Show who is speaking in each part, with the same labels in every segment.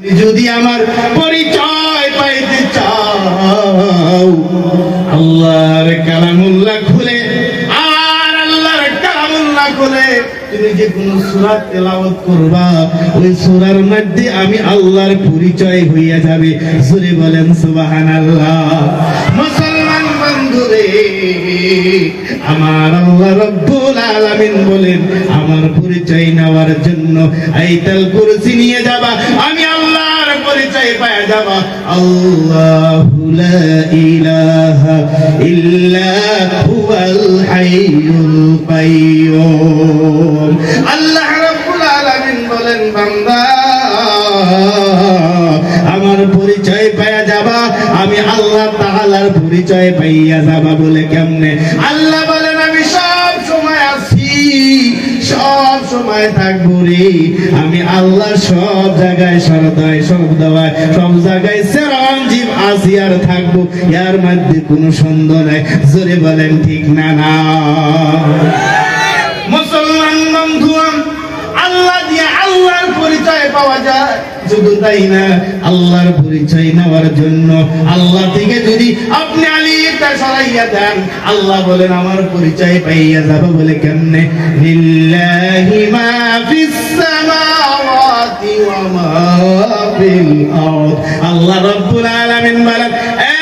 Speaker 1: যদি আমার পরিচয় পাইতে চাও, আল্লাহর কালামুল্লাহ খুলে আর আল্লাহর কালামুল্লাহ খুলে তুমি যে কোন সূরা তেলাওয়াত করবা, ওই সূরার মধ্যে আমি আল্লাহর পরিচয় হইয়া যাবে। জোরে বলেন সুবহানাল্লাহ। মুসলমান বন্ধুরে, আমার আল্লাহ রাব্বুল আলামিন বলেন, আমার পরিচয় নেওয়ার জন্য আয়াতুল কুরসি নিয়ে যাবা, আমি আল্লাহর পরিচয় পাওয়া যাবা। আল্লাহু লা ইলাহা ইল্লা হুয়াল হাইয়ুল কাইয়্যুম। আল্লাহ রাব্বুল আলামিন বলেন, বান্দা আমার পরিচয় পাওয়া যাবা, আমি আল্লাহ তাআলার পরিচয় পাইয়া যাবা। বলে কেমনে? আল্লাহ বলেন, আমি সব সময় আছি, সব সময় থাকবো রে। আমি আল্লাহ সব জায়গায় সর্বদাই সর্বদাই সব জায়গায় চিরঞ্জীব আছি আর থাকবো, এর মধ্যে কোনো সন্দেহ নাই। জোরে বলেন ঠিক না? না মুসলমান বন্ধু, আল্লাহ দিয়ে আল্লাহর পরিচয় পাওয়া যায়। শুধু তাই না, আল্লাহর পরিচয় নেওয়ার জন্য আল্লাহ থেকে যদি আপনি আলিফটা সরাইয়া দেন, আল্লাহ বলেন আমার পরিচয় পাইয়া যাবে। বলে কেমনে? লিল্লাহি মা ফিস সামাওয়াতি ওয়া মা ফিল আরদ। আল্লাহ রাব্বুল আলামিন বলেন, এ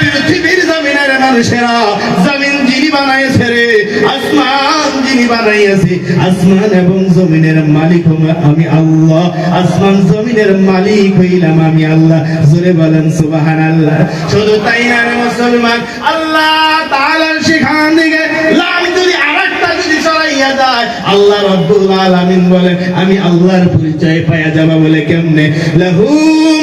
Speaker 1: পৃথিবীর জমিনের মানুষেরা, জমিন যিনি বানাইছে রে, আসমান যিনি বানাইছে, আসমান এবং জমিনের মালিক আমি আল্লাহ। আসমান জমিনের মালিক হইলাম আমি আল্লাহ। জোরে বলেন সুবহানাল্লাহ। শুধু তাই না রে মুসলমান, আল্লাহ তাআলার সেখান থেকে লাম যদি আরেকটা যদি সরাইয়া যায়, আল্লাহ রাব্বুল আলামিন বলেন আমি আল্লাহর পরিচয় পাওয়া যাবে। বলে কেমনে? লাহু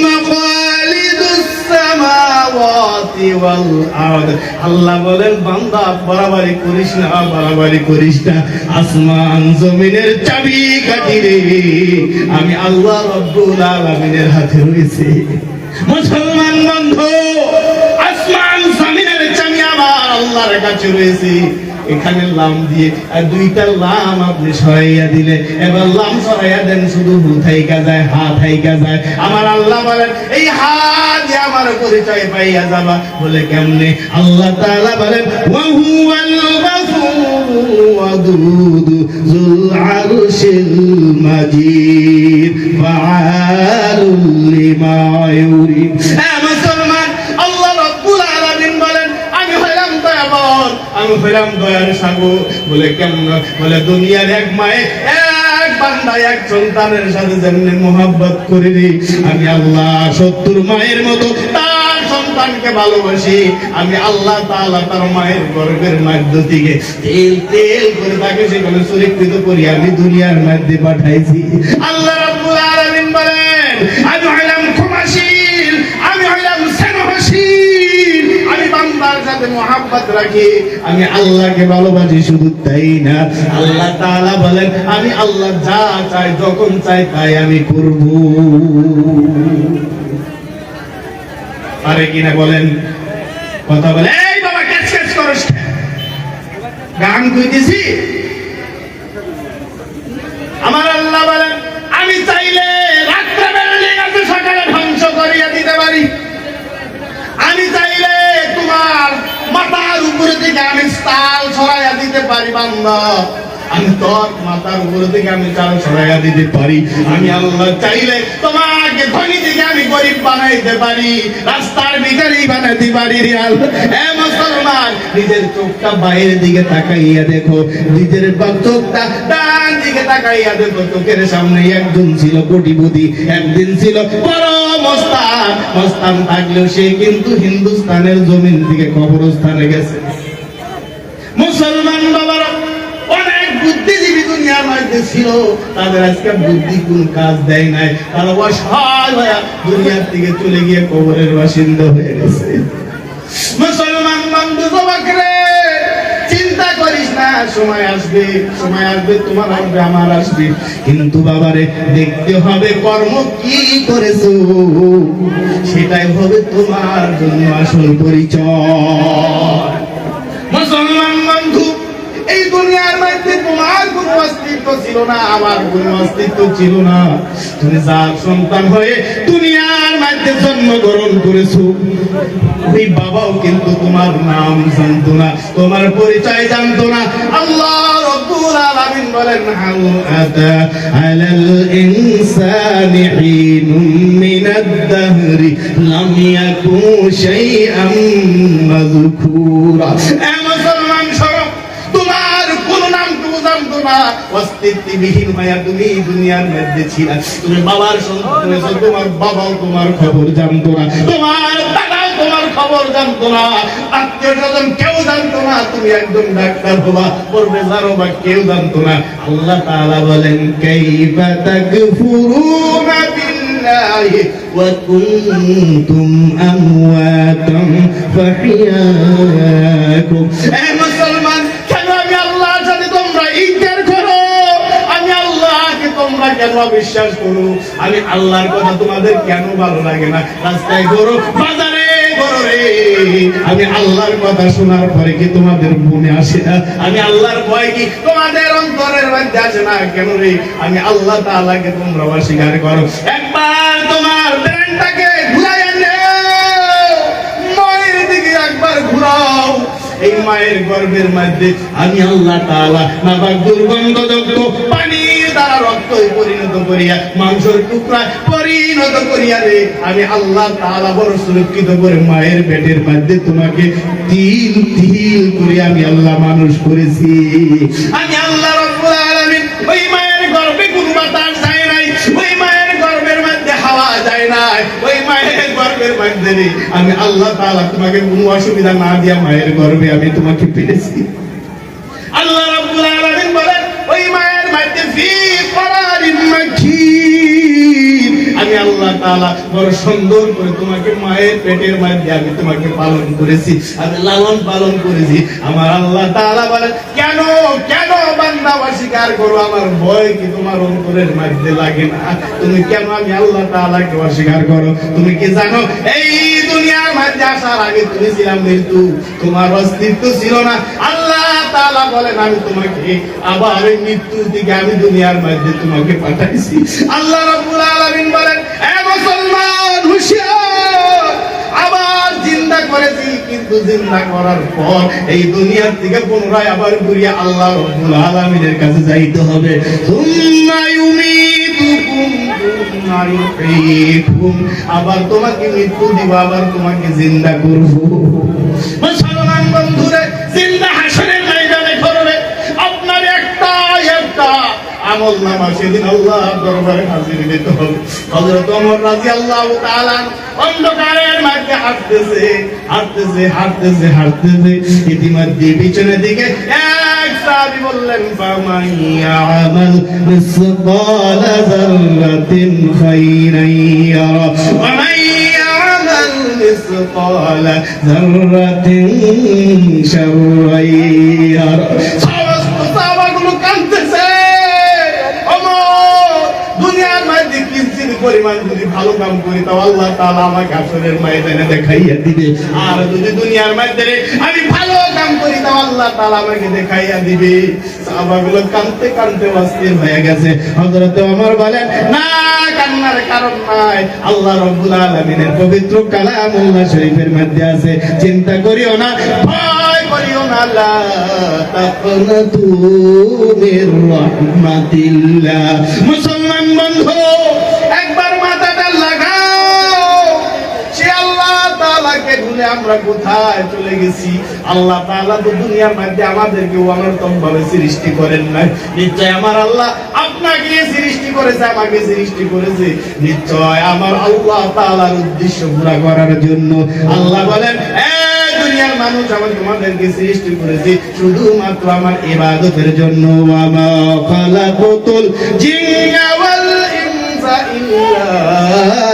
Speaker 1: মাকালিদুস সামাওয়াতি ওয়াল আরদ। আল্লাহ বলেন, বান্দা বাড়াবাড়ি করিস না, বাড়াবাড়ি করিস না। আসমান জমিনের চাবি কাঠি রে আমি আল্লাহ রাব্বুল আলামিনের হাতে রয়েছে। মুসলমান বন্ধু, আসমান জমিনের চাবি আমার আল্লাহর কাছে রয়েছে। এখানে লাম দিয়ে আর দুইটা লাম আপনি সরাইয়া দিলে, এবার লাম সরাইয়া দেন, শুধু হু থাইকা যায়, হা থাইকা যায়। আমার আল্লাহ বলেন, এই হা দিয়ে আমার পরিচয় পাইয়া যাবা। বলে কেমনে? আল্লাহ তাআলা বলেন, ওয়া হুয়াল গফুরুর ওয়াদুদ যুল আরশিল মাজিদ ফাআলুল লিমা ইউরিদ। মুসলমান, আল্লাহ রাব্বুল আলামিন বলেন, আমি হইলাম দয়াবর, আমি হইলাম দয়ার সাগর। বলে কেমন? বলে দুনিয়ার এক মায়ে এক বান্দা এক সন্তানের সাথে যেমনি মোহাব্বত করি রে, আমি আল্লাহ 70 মায়ের মতো তার সন্তানকে ভালোবাসি। আমি আল্লাহ তাআলা তার মায়ের গর্ভের মধ্য থেকে তেল তেল করে তাকে সেখানে সুরক্ষিত করি আমি দুনিয়ার মধ্যে পাঠাইছি। আল্লাহ রাব্বুল আলামিন বলেন, আমি হইলাম ক্ষমাশীল, আমি হইলাম স্নেহশীল, আমি বান্দার সাথে মোহাব্বত রাখি, আমি আল্লাহকে ভালোবাসি। শুধু তাই না, আল্লাহ তাআলা বলেন, আমি আল্লাহ যা চাই যখন চাই তাই আমি করব। আরে কিনা বলেন? কথা বলে, এই বাবা ক্যাচ ক্যাচ করস, গান কইতেছি। আমার আল্লাহ বলেন, আমি চাইলে রাত্রে বেলা গাছে সকালে ধ্বংস করিয়া দিতে পারি। আমি চাইলে তোমার মাথার উপরে থেকে আমি তাল ছড়াইয়া দিতে পারি। বান্দা, আমি তোর মাথার উপরে থেকে আমি চাল ছড়াইয়া দিতে পারি। আমি আল্লাহ চাইলে তোমাকে ধনী থেকে আমি গরিব বানাইতে পারি, রাস্তার ভিখারি বানাইতে পারি। হে মুসলমান, নিজের চোখটা বাইরের দিকে তাকাইয়া দেখো, নিজের চোখটা ডান দিকে তাকাইয়া দেখো। চোখের সামনে একজন ছিল কোটিপতি, একদিন ছিল বড় মস্তান। মস্তান থাকলেও সে কিন্তু হিন্দুস্তানের জমিন থেকে কবরস্থানে গেছে। মুসলমান বাবারা, অনেক বুদ্ধিজীবী দুনিয়ার মধ্যে ছিল, তাদের আজকে বুদ্ধি কোন কাজ দেয় নাই। তারা অসহায় হয়ে দুনিয়ার থেকে চলে গিয়ে কবরের বাসিন্দা হয়ে গেছে। মুসলমান বন্ধু বাবাকে চিন্তা করিস না, সময় আসবে, সময় আসবে, তোমার আসবে, আমার আসবে, কিন্তু বাবারে দেখতে হবে কর্ম কি করেছো, সেটাই হবে তোমার জন্য আসল পরিচয়। মুসলমান বন্ধু, এই দুনিয়ার মধ্যে তোমার কোনো অস্তিত্ব ছিল না, আমার কোনো অস্তিত্ব ছিল না। তুমি যার সন্তান হয়ে তুমি মধ্যে জন্মগ্রহণ করেছো, ওই বাবাও কিন্তু তোমার নাম জানতো না, তোমার পরিচয় জানতো না। আল্লাহ রাব্বুল আলামিন বলেন, হাল আতা আলাল ইনসানি হিনুম মিনাদ দাহরি লাম ইয়াকুন শাইআম মাযকুরা। এ মুসলমান শোনো, তোমার কোন নাম তুমি জানতো না, অস্তিত্ববিহীন হয়ে তুমি দুনিয়ার মধ্যে ছিলে। তুমি বাবার সন্তান হয়েছো, তোমার বাবাও তোমার খবর জানতো না, তোমার দাদাও তোমার খবর জানতো না, আত্মীয় স্বজন কেউ জানতো না তুমি একজন ডাক্তার হবা, প্রফেসর হবা, কেউ জানতো না। আল্লাহ তাআলা বলেন, কাইফা তাকফুরুনা বিল্লাহি ওয়া কুনতুম আমওয়াতান ফাহিয়াকুম। এ মুসলমান, কেন আমি আল্লাহর সাথে তোমরা ইনকার করো? আমি আল্লাহকে তোমরা কেন বিশ্বাস করো? আমি আল্লাহর কথা তোমাদের কেন ভালো লাগে না? রাস্তায় করো, বাজারে করো রে, আমি আল্লাহর কথা শোনার পরে কি তোমাদের মনে আসে না? আমি আল্লাহর ভয় কি তোমাদের অন্তরের মধ্যে আসে না কেন রে? আমি আল্লাহ তাআলাকে তোমরা অস্বীকার করো। একবার তোমার ব্রেনটাকে ঘুরাইয়া নাও, মায়ের দিকে একবার ঘুরাও। এই মায়ের গর্ভের মধ্যে আমি আল্লাহ তাআলা নাপাক দুর্গন্ধযুক্ত পানির দ্বারা রক্ত পরিণত করিয়া, মাংসের টুকরা পরিণত করিয়া রে, আমি আল্লাহ তাআলা বড় সুরক্ষিত করে মায়ের পেটের মধ্যে তোমাকে তিল তিল করে আমি আল্লাহ মানুষ করেছি। আমি আল্লাহ রাব্বুল আলামিন ওই মায়ের গর্ভে কোনো বাতাস যায় নাই, ওই মায়ের গর্ভের মধ্যে হাওয়া যায় নাই, ওই মায়ের গর্ভের মধ্যে রে আমি আল্লাহ তাআলা তোমাকে কোনো অসুবিধা না দিয়া মায়ের গর্ভে আমি তোমাকে পেয়েছি। আল্লাহ রাব্বুল আলামিন বলেন, ওই মায়ের মধ্যে ফি করারিন মাকিন, আমি আল্লাহ তাআলা বড় সুন্দর করে তোমাকে মায়ের পেটের মধ্যে আমি তোমাকে পালন করেছি, আমি লালন পালন করেছি। আমার আল্লাহ তাআলা বলেন, কেন কেন বান্দা অস্বীকার করো? আমার ভয় কি তোমার অন্তরের মধ্যে লাগে না? তুমি কেন আমি আল্লাহ তাআলাকে অস্বীকার করো? তুমি কি জানো, এই দুনিয়ার মধ্যে আসার আগে তুমি ছিলাম মৃত্যু, তোমার অস্তিত্ব ছিল না। আল্লাহ তাআলা বলেন, আমি তোমাকে আবার এই মৃত্যু থেকে আমি দুনিয়ার মধ্যে তোমাকে পাঠাইছি। আল্লাহ রাব্বুল আলামিন বলেন, এ মুসলমান হুঁশিয়ার, আবার জিন্দা করেছি, কিন্তু জিন্দা করার পর এই দুনিয়ার থেকে পুনরায় আবার ঘুরিয়ে আল্লাহ রাব্বুল আলামিনের কাছে যাইতে হবে। সুম্মা ইউমীতুকুম সুম্মা ইউহয়ীকুম, আবার তোমাকে মৃত্যু দিব, আবার তোমাকে জিন্দা করব। মুসলমান বন্ধুরা, জিন্দা হাসরের ময়দানে করবে আপনার একটা আমলনামা সেদিন আল্লাহর দরবারে হাজির দিতে হবে। হযরত ওমর রাদিয়াল্লাহু তাআলা অন্ধকারের মধ্যে হাঁটতেছে, ইতিমধ্যে পিছনের দিকে এক সাহাবী বললেন, ফামান ইয়ামাল মিসকালা যাররাতিন খায়রান ইয়ারা ওয়া মান ইয়ামাল মিসকালা যাররাতিন শাররান ইয়ারা। সাহাবাগুলো কাঁদতেছে, দুনিয়ার মধ্যে কিঞ্চিত পরিমাণ যদি ভালো কাম করি তাও আল্লাহ তাআলা আমাকে হাসরের ময়দানে দেখাইয়া দিবে, আর যদি দুনিয়ার মধ্যে আমি ভালো কাম করি তাও আল্লাহ তাআলা আমাকে দেখাইয়া দিবে। সাহাবাগুলো কাঁদতে কাঁদতে অস্থির হয়ে গেছে। হযরত ওমর বলেন, না, কান্নার কারণ নাই, আল্লাহ রাব্বুল আলামিনের পবিত্র কালামুল্লাহ শরীফের মধ্যে আছে, চিন্তা করিও না, ভয় করিও না, লা তাকনাতু মির রাহমাতিল্লাহ। মুসলমান বন্ধু, একবার মাথাটা লাগাও, সে আল্লাহ তাআলাকে ভুলে আমরা কোথায় চলে গেছি। আল্লাহ তাআলা তো দুনিয়ার মধ্যে আমাদেরকে অনর্থক ভাবে সৃষ্টি করেন নাই। নিশ্চয় আমার আল্লাহ আপনাকে সৃষ্টি করেছে, আমাকে সৃষ্টি করেছে নিশ্চয় আমার আল্লাহ তাআলার উদ্দেশ্য পুরা করার জন্য। আল্লাহ বলেন, দুনিয়ার মানুষ আমি তোমাদেরকে সৃষ্টি করেছি শুধুমাত্র আমার ইবাদতের জন্য। ওয়া মা খালাকাতুল জিন্না ওয়াল ইনসা ইল্লা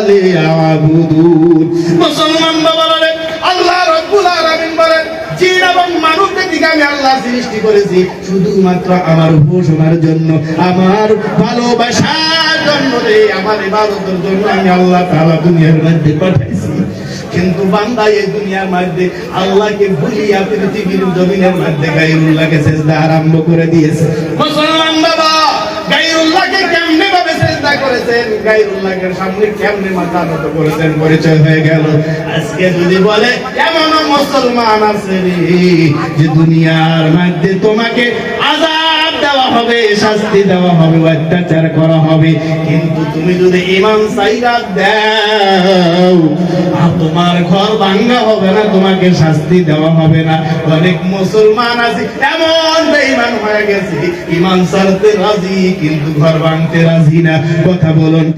Speaker 1: লিয়াবুদুন। মুসলমান বাবারা, আল্লাহ রাব্বুল আলামিন বলেন, জিন এবং মানুষদের দিকে আমি আল্লাহ সৃষ্টি করেছি শুধুমাত্র আমার উপাসনার জন্য, আমার ভালোবাসার জন্য, আমার ইবাদতের জন্য আমি আল্লাহ তাআলা দুনিয়ার মধ্যে পাঠাইছি। কিন্তু বান্দা এই দুনিয়ার মধ্যে আল্লাহকে ভুলিয়া পৃথিবীর জমিনের মধ্যে গায়রুল্লাহকে সিজদা আরম্ভ করে দিয়েছে। মুসলমান বাবা, গায়রুল্লাহকে কেমনে ভাবে সিজদা করেছেন, গায়রুল্লাহর সামনে কেমনে মাথা নত করেছেন, পরিচয় হয়ে গেল। আজকে যদি বলে এমনও মুসলমান আছে রে যে দুনিয়ার মধ্যে তোমাকে আযাব দেওয়া হবে, শাস্তি দেওয়া হবে, অত্যাচার করা হবে, কিন্তু তুমি যদি ঈমান ছাইড়া দাও আর তোমার ঘর ভাঙা হবে না, তোমাকে শাস্তি দেওয়া হবে না। অনেক মুসলমান আছে এমন বেঈমান হয়ে গেছে, ঈমান ছাড়তে রাজি কিন্তু ঘর ভাঙতে রাজি না। কথা বলুন।